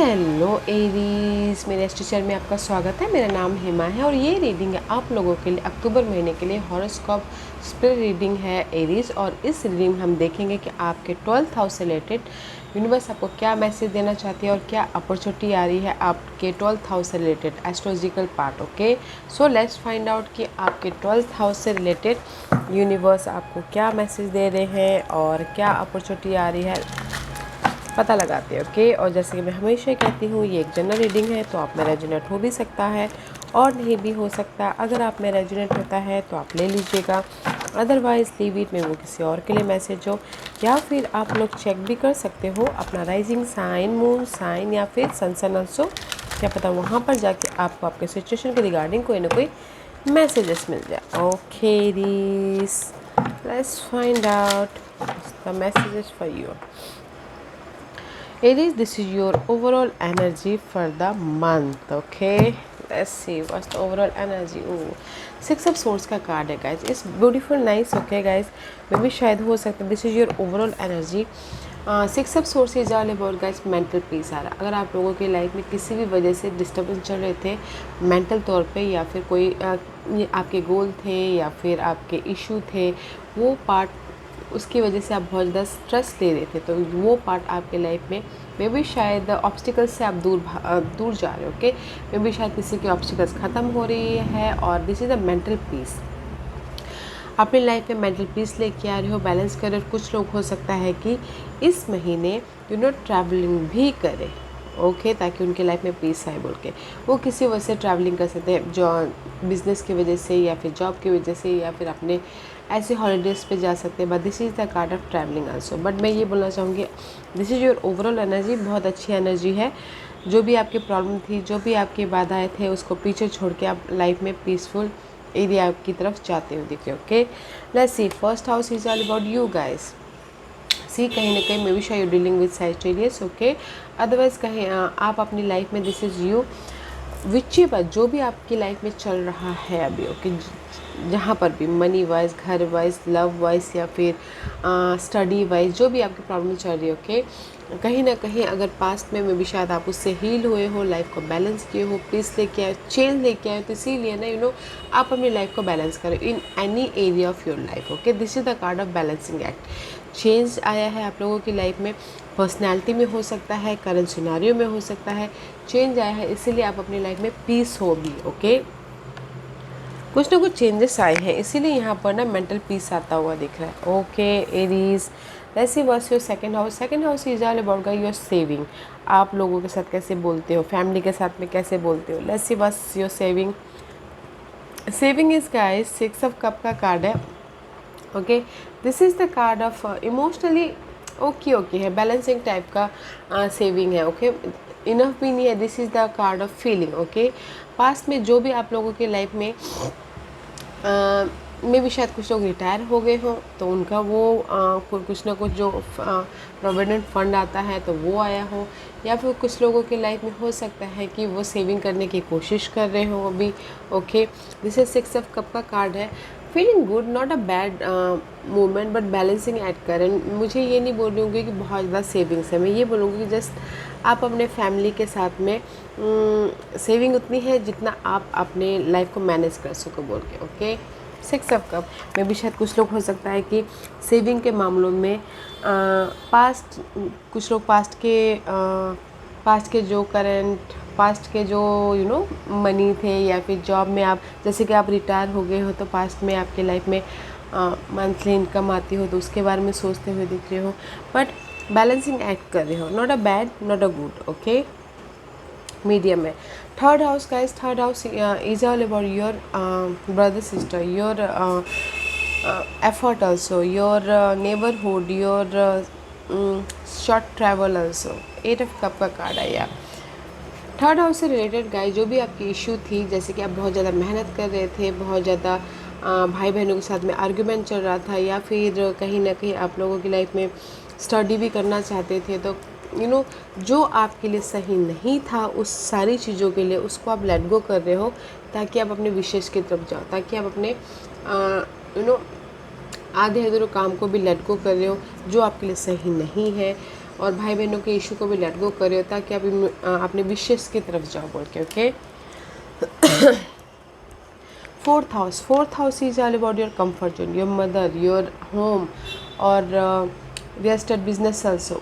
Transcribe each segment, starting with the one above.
Hello Aries, मेरे इस teacher में आपका स्वागत है। मेरा नाम हेमा है और ये रीडिंग है आप लोगों के लिए अक्टूबर महीने के लिए हॉरोस्कोप स्पिरिट रीडिंग है एरीज। और इस रीडिंग में हम देखेंगे कि आपके 12th हाउस से रिलेटेड यूनिवर्स आपको क्या मैसेज देना चाहती है और क्या अपॉर्चुनिटी आ रही है आपके 12th हाउस से related astrological part. Okay, so let's find out कि आपके 12th हाउस से रिलेटेड यूनिवर्स आपको क्या मैसेज दे रहे हैं और क्या अपॉर्चुनिटी आ रही है, पता लगाते हैं। ओके, और जैसे कि मैं हमेशा कहती हूँ, ये एक जनरल रीडिंग है तो आप में रेजोनेट हो भी सकता है और नहीं भी हो सकता। अगर आप में रेजोनेट होता है तो आप ले लीजिएगा, अदरवाइज़ लीव इट में वो किसी और के लिए मैसेज हो। या फिर आप लोग चेक भी कर सकते हो अपना राइजिंग साइन, मून साइन या फिर सन ऑल्सो, क्या पता वहाँ पर जाके आपको आपके सिचुएशन के रिगार्डिंग कोई ना कोई मैसेजेस मिल जाए। Okay Aries, let's find out the messages for you. Aries, this is your overall energy for the month. Okay, let's see what's the overall energy. Oh, 6 of Swords का card है guys. It's beautiful, nice. Okay guys, मे भी शायद हो सकता है this is your overall energy. 6 of Swords is all about guys mental peace आ रहा। अगर आप लोगों की लाइफ में किसी भी वजह से डिस्टर्बेंस चल रहे थे मेंटल तौर पे, या फिर कोई आपके गोल थे या फिर आपके इशू थे, वो पार्ट उसकी वजह से आप बहुत ज़्यादा स्ट्रेस ले रहे थे, तो वो पार्ट आपके लाइफ में मे भी शायद ऑब्स्टिकल्स से आप दूर जा रहे हो। ओके, मे भी शायद किसी के ऑब्स्टिकल्स ख़त्म हो रही है और this is a mental peace. अपनी लाइफ में मेंटल पीस लेके आ रहे हो, बैलेंस कर रहे हो। कुछ लोग हो सकता है कि इस महीने ट्रैवलिंग भी करें, ओके, ताकि उनके लाइफ में पीस आए बोल के। वो किसी वजह से ट्रैवलिंग कर सकते हैं, जो बिज़नेस की वजह से या फिर जॉब की वजह से या फिर अपने ऐसे हॉलीडेज़ पे जा सकते हैं। But this is the card of travelling also. But मैं ये बोलना चाहूँगी, this is your overall energy, बहुत अच्छी एनर्जी है। जो भी आपकी प्रॉब्लम थी, जो भी आपकी बाधाएं थे, उसको पीछे छोड़ के आप लाइफ में पीसफुल एरिया की तरफ जाते हुए दिखे। Okay, let's see, first house is all about you guys. See, कहीं ना कहीं मे बी शायद you dealing with Sagittarius. Okay, otherwise कहीं आप अपनी लाइफ में दिस इज़ यू विच बात जो भी आपकी लाइफ में चल रहा है अभी। ओके, जहाँ पर भी मनी वाइज, घर वाइज, लव वाइज या फिर स्टडी वाइज जो भी आपकी प्रॉब्लम चल रही है, ओके, कहीं ना कहीं अगर पास्ट में भी शायद आप उससे हील हुए हो, लाइफ को बैलेंस किए हो, पीस लेके आए, चेंज लेके आए, तो इसीलिए ना आप अपनी लाइफ को बैलेंस करो in any area of your life. Okay, this is the card of balancing act. Change आया है आप लोगों की लाइफ में, पर्सनैलिटी में हो सकता है, करंट सिनारियो में हो सकता है, चेंज आया है, इसीलिए आप अपनी लाइफ में पीस हो भी। ओके, कुछ ना कुछ चेंजेस आए हैं, इसीलिए यहाँ पर ना मेंटल पीस आता हुआ दिख रहा है। Okay Aries, let's see what's your second house. Second house is all about your saving. आप लोगों के साथ कैसे बोलते हो, फैमिली के साथ में कैसे बोलते हो। Let's see what's your saving. Saving is guys 6 of Cup का कार्ड है। Okay, this is the card of emotionally okay है, बैलेंसिंग टाइप का सेविंग है। ओके, इनफ भी नहीं है, this is the card of feeling. Okay, past में जो भी आप लोगों की लाइफ में भी शायद कुछ लोग रिटायर हो गए हों, तो उनका वो कुछ ना कुछ जो प्रोविडेंट फंड आता है तो वो आया हो, या फिर कुछ लोगों की लाइफ में हो सकता है कि वो सेविंग करने की कोशिश कर रहे हो अभी। Okay, this is 6 of Cup का कार्ड है। Feeling good, not a bad movement but balancing at current. मुझे ये नहीं बोल रही हूँ कि बहुत ज़्यादा सेविंग्स है, मैं ये बोलूँगी कि जस्ट आप अपने फैमिली के साथ में सेविंग उतनी है जितना आप अपने लाइफ को मैनेज कर सको बोल के। ओके, 6 of Cup में भी शायद कुछ लोग हो सकता है कि सेविंग के मामलों में पास्ट, कुछ लोग पास्ट के जो करंट, पास्ट के जो मनी थे, या फिर जॉब में आप जैसे कि आप रिटायर हो गए हो तो पास्ट में आपके लाइफ में मंथली इनकम आती हो तो उसके बारे में सोचते हुए दिख रहे हो, बट बैलेंसिंग एक्ट कर रहे हो। Not a bad, not a good. Okay, medium है। Third house guys, third house is all about your brother sister, your effort also, your neighborhood, your short travel also। 8 of Cup का card आया। Third house से related guys, जो भी आपकी issue थी, जैसे कि आप बहुत ज़्यादा मेहनत कर रहे थे, बहुत ज़्यादा भाई बहनों के साथ में आर्ग्यूमेंट चल रहा था, या फिर कहीं ना कहीं आप लोगों की लाइफ में स्टडी भी करना चाहते थे, तो जो आपके लिए सही नहीं था उस सारी चीज़ों के लिए उसको आप लेट गो कर रहे हो, ताकि आप अपने विशेष की तरफ जाओ, ताकि आप अपने आधे अधूरे काम को भी लेट गो कर रहे हो जो आपके लिए सही नहीं है। और भाई बहनों के इशू को भी लेट गो कर रहे हो ताकि आप अपने विशेष की तरफ जाओ बोल के। Okay, fourth house is all about your comfort zone, your mother, your home, or real estate business also.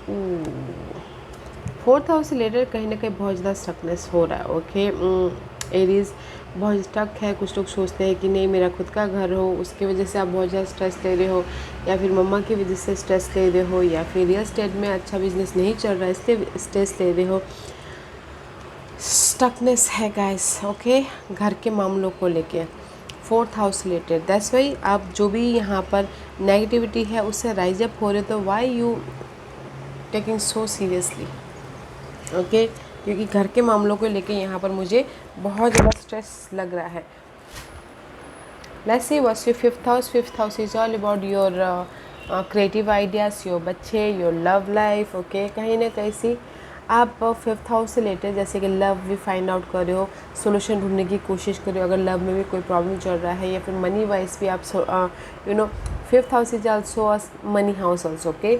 Fourth house से रिलेटेड कहीं ना कहीं बहुत ज़्यादा स्टकनेस हो रहा है। ओके, एरीज बहुत स्टक है। कुछ लोग सोचते हैं कि नहीं मेरा खुद का घर हो, उसकी वजह से आप बहुत ज़्यादा स्ट्रेस ले रहे हो, या फिर मम्मा की वजह से स्ट्रेस ले रहे हो, या फिर रियल एस्टेट में अच्छा बिजनेस नहीं चल रहा है इसलिए स्ट्रेस ले रहे हो। स्टकनेस है गाइस। ओके, घर के मामलों को लेके fourth house related, that's why आप जो भी यहाँ पर नेगेटिविटी है उससे राइज अप हो रहे हो। तो why you taking so seriously? Okay, क्योंकि घर के मामलों को लेके यहाँ पर मुझे बहुत ज़्यादा स्ट्रेस लग रहा है। Let's see what's your fifth house. Fifth house is all about your creative ideas, your बच्चे, योर लव लाइफ। ओके, कहीं ना कहीं से आप फिफ्थ हाउस से रिलेटेड जैसे कि लव भी फाइंड आउट कर रहे हो, सोल्यूशन ढूंढने की कोशिश कर रहे हो। अगर लव में भी कोई प्रॉब्लम चल रहा है, या फिर मनी वाइज भी आप fifth house is also money house also. Okay,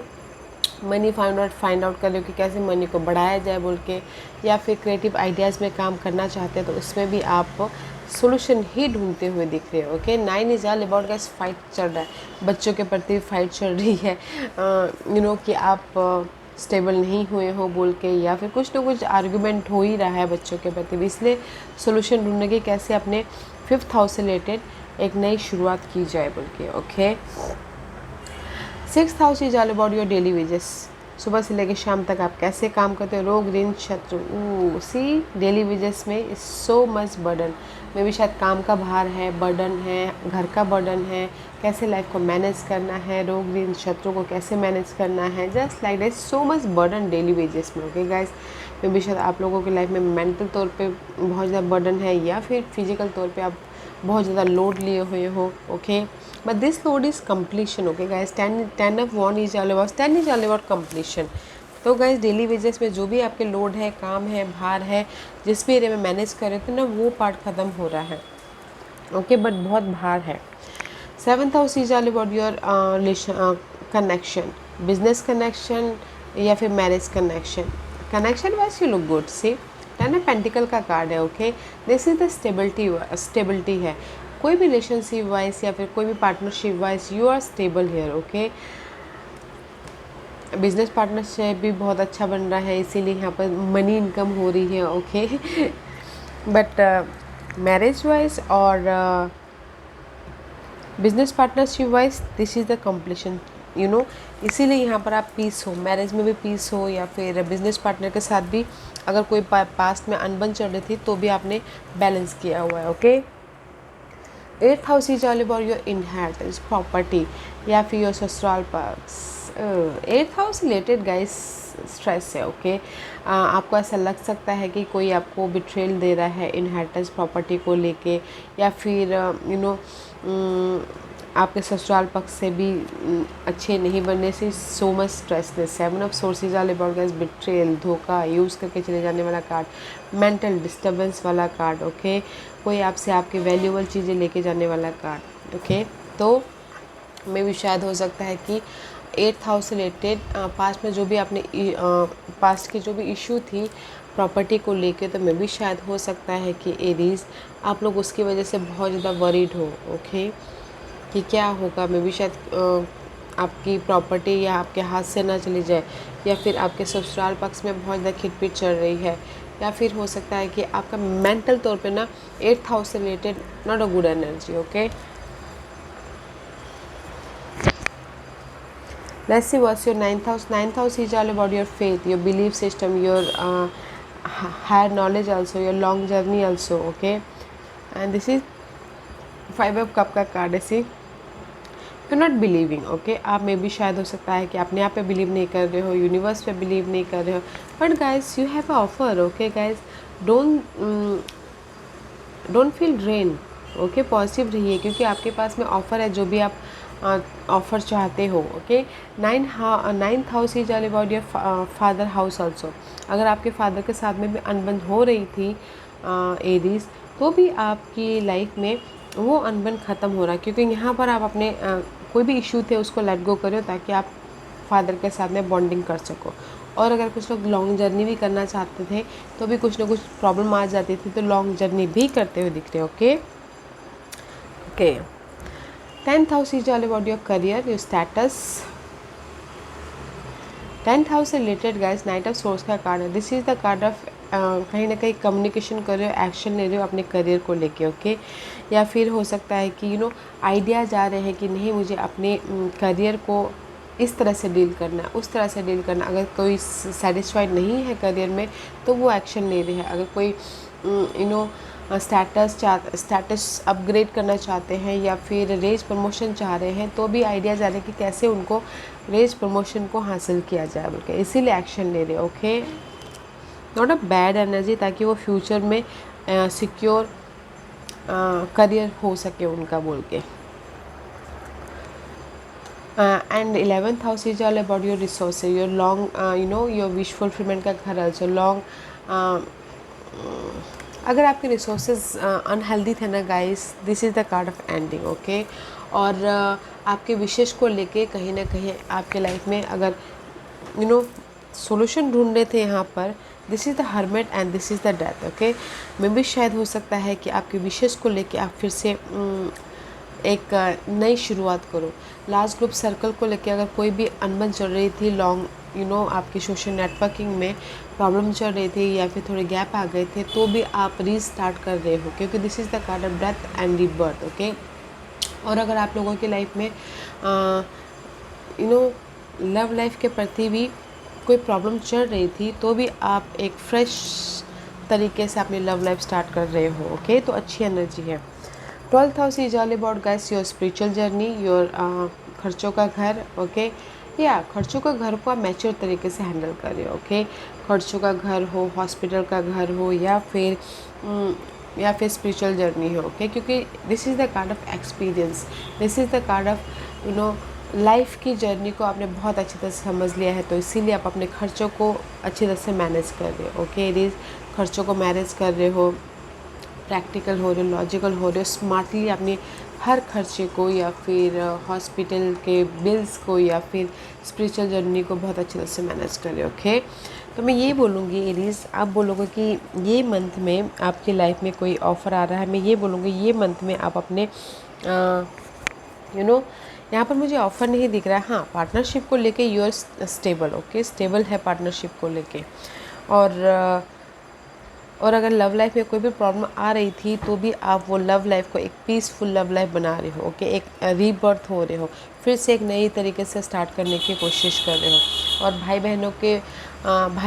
money find out कर रहे हो कि कैसे मनी को बढ़ाया जाए बोल के, या फिर क्रिएटिव आइडियाज़ में काम करना चाहते हैं तो उसमें भी आप सोल्यूशन ही ढूंढते हुए दिख रहे हो। Okay, 9 is all about guys fight चल रहा है, बच्चों के प्रति फाइट चल रही है। कि आप स्टेबल नहीं हुए हो बोल के, या फिर कुछ ना कुछ आर्गूमेंट हो ही रहा है बच्चों के प्रति, इसलिए सोल्यूशन ढूंढने के कैसे अपने फिफ्थ हाउस से रिलेटेड एक नई शुरुआत की जाए बोल के। Okay, sixth house is all about your daily wages. सुबह से लेकर शाम तक आप कैसे काम करते हो, रोग ऋण शत्रु। सी डेली वेजेस में इज सो मच बर्डन, में भी शायद काम का भार है, बर्डन है, घर का बर्डन है, कैसे लाइफ को मैनेज करना है, रोग ऋण शत्रु को कैसे मैनेज करना है, just like that so much burden daily wages में। ओके गाइस, में भी शायद आप लोगों की लाइफ में मेंटल तौर पे बहुत ज़्यादा बर्डन है, या फिर फिजिकल तौर पे आप बहुत ज़्यादा लोड लिए हुए हो। Okay, but this load is completion. Okay guys, 10 of one is all about 10 is all about completion. तो गाइस डेली वेजेस में जो भी आपके लोड है, काम है, भार है, जिस भी एरिया में मैनेज कर रहे थे ना, वो पार्ट ख़त्म हो रहा है। ओके, बट बहुत भार है। Seventh house is all about your connection, business connection या फिर marriage connection. Connection wise you look good. See 10 of pentacles का कार्ड है। Okay, this is the stability है। कोई भी रिलेशनशिप वाइज या फिर कोई भी partnership wise you are stable here. Okay, business partnership भी बहुत अच्छा बन रहा है, इसीलिए यहाँ पर मनी इनकम हो रही है। ओके, बट मैरिज वाइज और business partnership wise this is the completion. इसीलिए यहाँ पर आप पीस हो, मैरिज में भी पीस हो, या फिर बिजनेस पार्टनर के साथ भी अगर कोई पास्ट में अनबन चल रही थी तो भी आपने बैलेंस किया हुआ है। Okay, eighth house is all about your inheritance, property या फिर योर ससुराल perks. Eighth house related guys stress है। ओके, आपको ऐसा लग सकता है कि कोई आपको बिट्रेल दे रहा है इनहेरिटेंस प्रॉपर्टी को लेके, या फिर आपके ससुराल पक्ष से भी अच्छे नहीं बनने से so much stressness. 7 of swords all about guys betrayal, धोखा, यूज़ करके चले जाने वाला कार्ड, मेंटल डिस्टर्बेंस वाला कार्ड। ओके, कोई आपसे आपकी वैल्यूबल चीज़ें लेके जाने वाला कार्ड। ओके, तो मे भी शायद हो सकता है कि एट्थ हाउस से रिलेटेड पास्ट में जो भी आपने पास्ट की जो भी इशू थी प्रॉपर्टी को लेके, तो मे भी शायद हो सकता है कि एरीज आप लोग उसकी वजह से बहुत ज़्यादा वरीड हो। ओके, कि क्या होगा, मे भी शायद आपकी प्रॉपर्टी या आपके हाथ से ना चली जाए, या फिर आपके ससुराल पक्ष में बहुत ज़्यादा खिटपिट चल रही है, या फिर हो सकता है कि आपका मेंटल तौर पे ना एट्थ हाउस से related not a good energy. Okay, let's see what's your ninth house. Ninth house is all about your faith, your belief system, your higher knowledge also, your long journey also. Okay, and this is 5 of cup का card है। सी you not believing. Okay, आप में भी शायद हो सकता है कि अपने आप पे बिलीव नहीं कर रहे हो, यूनिवर्स पे बिलीव नहीं कर रहे हो, but guys you have a offer. Okay guys, don't feel drain. Okay, positive रहिए क्योंकि आपके पास में ऑफ़र है, जो भी आप ऑफ़र चाहते हो। Okay, ninth house is all about your father house also. अगर आपके फादर के साथ में भी अनबन हो रही थी एरीज, तो भी आपकी लाइफ में वो अनबन ख़त्म हो रहा है, क्योंकि यहाँ पर आप अपने कोई भी इशू थे उसको लेट गो करो ताकि आप फादर के साथ में बॉन्डिंग कर सको। और अगर कुछ लोग लॉन्ग जर्नी भी करना चाहते थे तो भी कुछ ना कुछ प्रॉब्लम आ जाती थी, तो लॉन्ग जर्नी भी करते हुए दिख रहे हैं। Okay okay 10th house is all about your career, your status. 10th house से related guys knight of sword का कार्ड है। This is the card of कहीं ना कहीं कम्युनिकेशन कर रहे हो, एक्शन ले रहे हो अपने करियर को लेके। ओके या फिर हो सकता है कि आइडियाज़ आ रहे हैं कि नहीं मुझे अपने करियर को इस तरह से डील करना है, उस तरह से डील करना। अगर कोई सेटिस्फाइड नहीं है करियर में तो वो एक्शन ले रहे हैं। अगर कोई स्टेटस अपग्रेड करना चाहते हैं या फिर रेज प्रमोशन चाह रहे हैं तो भी आइडियाज़ आ रहे हैं कि कैसे उनको रेज प्रमोशन को हासिल किया जाए बोल के, इसीलिए एक्शन ले रहे हैं। Okay not a bad energy, ताकि वो फ्यूचर में सिक्योर करियर हो सके उनका बोल के। And 11th house is all about your resources, your long your wish fulfilment का घर है। जो लॉन्ग अगर आपके रिसोर्सेज अनहेल्दी थे ना guys, this is the card of ending. Okay और आपके विशेष को लेके कहीं ना कहीं आपके लाइफ में अगर सॉल्यूशन ढूंढ रहे थे यहाँ पर, this is the hermit and this is the death. Okay मे भी शायद हो सकता है कि आपके विशेष को लेके आप फिर से एक नई शुरुआत करो। लास्ट ग्रुप सर्कल को लेके अगर कोई भी अनबन चल रही थी, लॉन्ग आपकी सोशल नेटवर्किंग में प्रॉब्लम चल रही थी या फिर थोड़े गैप आ गए थे, तो भी आप रीस्टार्ट कर रहे हो, क्योंकि this is the card of death and rebirth. Okay और अगर आप लोगों की लाइफ में लव लाइफ के प्रति भी कोई प्रॉब्लम चल रही थी तो भी आप एक फ्रेश तरीके से अपनी लव लाइफ स्टार्ट कर रहे हो। ओके तो अच्छी एनर्जी है। 12th house is all about guys your spiritual journey, your खर्चों का घर। ओके या खर्चों का घर को आप मैच्योर तरीके से हैंडल कर रहे हो। ओके खर्चों का घर हो, हॉस्पिटल का घर हो या फिर स्पिरिचुअल जर्नी हो। ओके क्योंकि this is the card of experience, this is the card of life की जर्नी को आपने बहुत अच्छी तरह से समझ लिया है, तो इसीलिए आप अपने खर्चों को अच्छी तरह से मैनेज कर रहे हो। ओके इट खर्चों को मैनेज कर रहे हो, प्रैक्टिकल हो रहे हो, लॉजिकल हो रहे हो, स्मार्टली अपनी हर खर्चे को या फिर हॉस्पिटल के बिल्स को या फिर स्पिरिचुअल जर्नी को बहुत अच्छी तरह से मैनेज कर रहे हो। ओके तो मैं ये बोलूँगी एरीज, आप बोलोगे कि ये मंथ में आपकी लाइफ में कोई ऑफ़र आ रहा है, मैं ये बोलूँगी ये मंथ में आप अपने यहाँ पर मुझे ऑफ़र नहीं दिख रहा है। हाँ पार्टनरशिप को लेके you are stable. Okay stable है पार्टनरशिप को लेके। और अगर लव लाइफ में कोई भी प्रॉब्लम आ रही थी तो भी आप वो लव लाइफ को एक पीसफुल लव लाइफ बना रहे हो। ओके एक रीबर्थ हो रहे हो, फिर से एक नई तरीके से स्टार्ट करने की कोशिश कर रहे हो। और भाई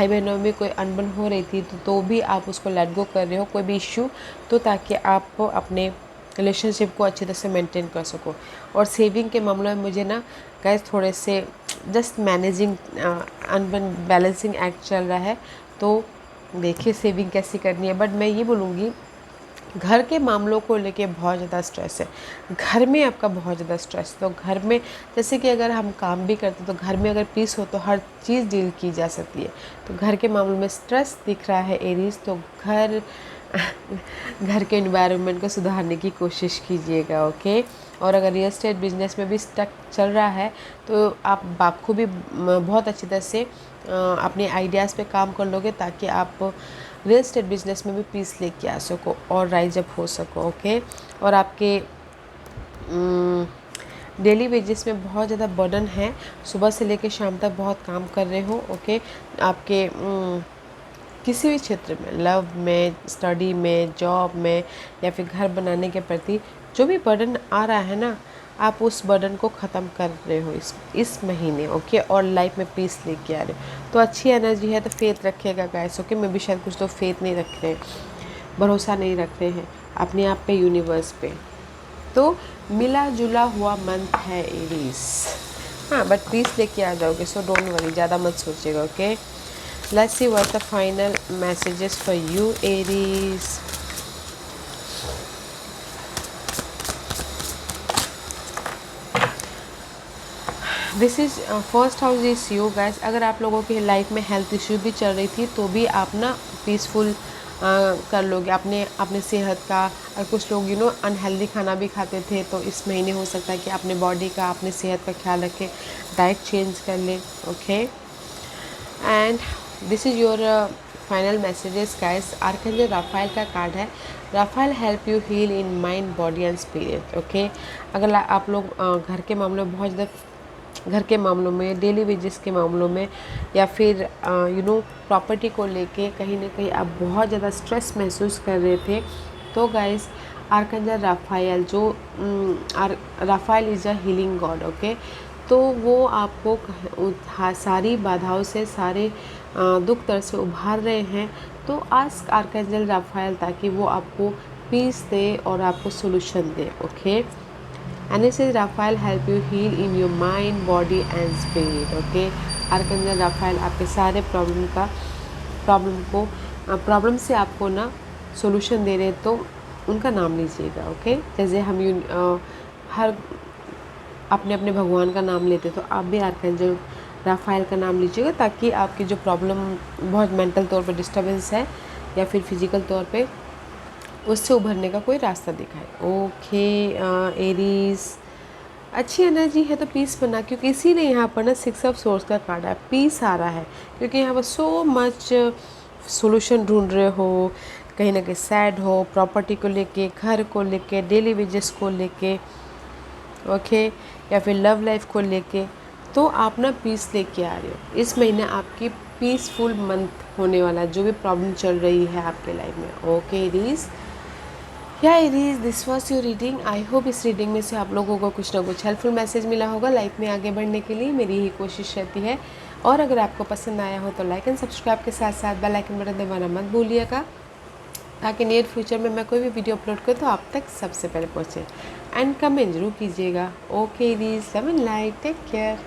बहनों में कोई अनबन हो रही थी तो भी आप उसको लेट गो कर रहे हो, कोई भी इश्यू, तो ताकि आप अपने रिलेशनशिप को अच्छी तरह से मेंटेन कर सको। और सेविंग के मामले में मुझे ना गाइस थोड़े से जस्ट मैनेजिंग अनबन बैलेंसिंग एक्ट चल रहा है, तो देखिए सेविंग कैसी करनी है। बट मैं ये बोलूँगी घर के मामलों को लेके बहुत ज़्यादा स्ट्रेस है, घर में आपका बहुत ज़्यादा स्ट्रेस। तो घर में जैसे कि अगर हम काम भी करते तो घर में अगर पीस हो तो हर चीज़ डील की जा सकती है। तो घर के मामलों में स्ट्रेस दिख रहा है एरीज, तो घर के एनवायरनमेंट को सुधारने की कोशिश कीजिएगा। ओके और अगर रियल एस्टेट बिजनेस में भी स्टक चल रहा है तो आप बाखूबी बहुत अच्छी तरह से अपने आइडियाज़ पे काम कर लोगे, ताकि आप रियल एस्टेट बिजनेस में भी पीस लेके आ सको और राइज अप हो सको। ओके और आपके डेली वेजेस में बहुत ज़्यादा बर्डन है, सुबह से लेकर शाम तक बहुत काम कर रहे हो। ओके आपके किसी भी क्षेत्र में, लव में, स्टडी में, जॉब में या फिर घर बनाने के प्रति जो भी बर्डन आ रहा है ना, आप उस बर्डन को ख़त्म कर रहे हो इस महीने। ओके और लाइफ में पीस लेके आ रहे हो, तो अच्छी एनर्जी है। तो फेथ रखिएगा गाइस। ओके मैं भी शायद कुछ तो फेथ नहीं रख रहे, भरोसा नहीं रख रहे हैं अपने आप पे, यूनिवर्स पे। तो मिला जुला हुआ मंथ है एरीज, हाँ बट पीस लेके आ जाओगे, सो डोंट वरी, ज़्यादा मत सोचिएगा। Okay let's see what the final messages for you Aries. This is first house is you guys. अगर आप लोगों की लाइफ में हेल्थ इश्यू भी चल रही थी तो भी आप ना पीसफुल कर लोगे अपने सेहत का। और कुछ लोग अनहेल्दी खाना भी खाते थे, तो इस महीने हो सकता है कि अपने बॉडी का, अपने सेहत का ख्याल रखें, डाइट चेंज कर लें। Okay and this is your final messages guys. Archangel Raphael का कार्ड है। Raphael help you heal in mind body and spirit. Okay, अगर आप लोग घर के मामलों में बहुत ज़्यादा, घर के मामलों में, डेली वेजेस के मामलों में, या फिर प्रॉपर्टी को लेके कहीं ना कहीं आप बहुत ज़्यादा स्ट्रेस महसूस कर रहे थे, तो गाइस आर्कएंजल राफाइल जो Rafael is a healing God. Okay, तो वो आपको सारी बाधाओं से, सारे दुख दर्द से उभार रहे हैं। तो आस्क आर्कएंजल राफाइल ताकि वो आपको पीस दे और आपको सोल्यूशन दे। Okay, and it says Raphael help you heal in your mind body and spirit. Okay, archangel Raphael आपके सारे प्रॉब्लम से आपको ना सोल्यूशन दे रहे, तो उनका नाम लीजिएगा। ओके, जैसे हम हर अपने अपने भगवान का नाम लेते, तो आप भी आर्कएंजल राफाइल का नाम लीजिएगा ताकि आपकी जो प्रॉब्लम बहुत मेंटल तौर पे डिस्टर्बेंस है या फिर फिजिकल तौर पे, उससे उभरने का कोई रास्ता दिखाए। ओके एरीज, अच्छी एनर्जी है तो पीस बना, क्योंकि इसीलिए यहाँ पर ना 6 ऑफ सोर्स का कार्ड है, पीस आ रहा है, क्योंकि यहाँ पर सो मच सोल्यूशन ढूंढ रहे हो, कहीं ना कहीं सैड हो, प्रॉपर्टी को लेके, घर को लेके, डेली वेजेस को लेके, ओके, या फिर लव लाइफ को लेके, तो आप ना पीस लेके आ रहे हो। इस महीने आपकी पीसफुल मंथ होने वाला है, जो भी प्रॉब्लम चल रही है आपके लाइफ में। ओके एरीज, या Aries, this was your reading. I hope इस रीडिंग में से आप लोगों को कुछ ना कुछ हेल्पफुल मैसेज मिला होगा लाइफ में आगे बढ़ने के लिए। मेरी ही कोशिश रहती है। और अगर आपको पसंद आया हो तो लाइक एंड सब्सक्राइब के साथ साथ बेल आइकन बटन दबाना मत भूलिएगा, ताकि नियर फ्यूचर में मैं कोई भी वीडियो अपलोड करूँ तो आप तक सबसे पहले पहुँचे। एंड कमेंट जरूर कीजिएगा। Okay Aries, love and light, take care.